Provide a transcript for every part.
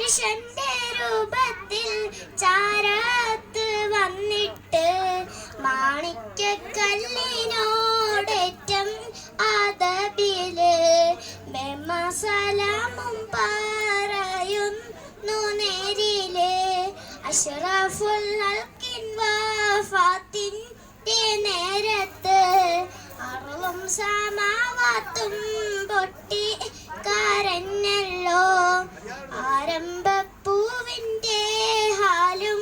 പുരുഷന്റെ രൂപത്തിൽ ചാരത്ത് വന്നിട്ട് മാണിക്യക്കല്ലിനോടേറ്റം ആദബില് സലാമും പറയുന്നു നേരില് അഷ്റഫുൽ ഹൽക്കിൻ വഫാത്തിന്റെ നേരത്ത് അർളും സമാവാത്തും പൊട്ടി കരഞ്ഞല്ലോ. ആരംഭപ്പൂവിന്റെ ഹാലും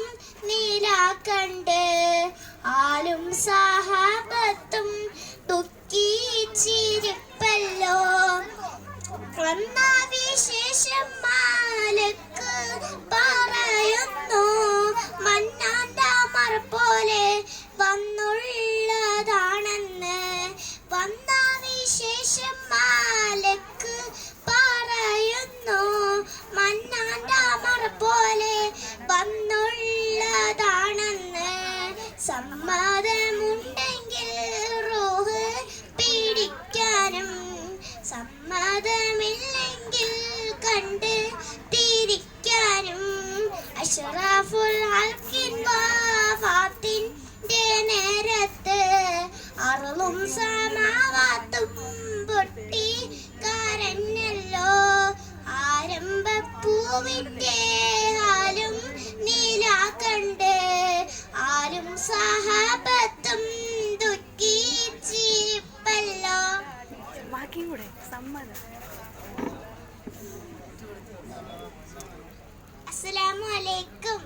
നീലാക്കണ്ട് ആലും സഹാബത്തും ദുഃഖിച്ചിരിപ്പല്ലോ. വന്ന വിശേഷം മാലക്ക് പറയുന്നു മന്നാന്റെ അമർ പോലെ വന്നുള്ളതാണെന്ന്. വന്ന വിശേഷം മാലക്ക് പറയുന്നു മന്നാന്റെ അമർ പോലെ വന്നുള്ളതാണെന്ന്. സമ്മതമുണ്ടെങ്കിൽ റൂഹ് പിടിക്കാനും സമ്മതമില്ലെങ്കിൽ കണ്ട് തിരിക്കാനും അഷ്റഫുൽ ഹൽക്കിൻ വഫാത്തിന്റെ നേരത്ത് അർളും സമാവാത്തും പൊട്ടി കരഞ്ഞല്ലോ. ആരംഭപ്പൂവിന്റെ ഹാലും നീലാക്കണ്ട് ആരും സഹാബത്തും ദുഃഖിച്ചിരിപ്പല്ലോ. ബാക്കിയും കൂടെ സമ്മതം. അസ്സലാമു അലൈക്കും.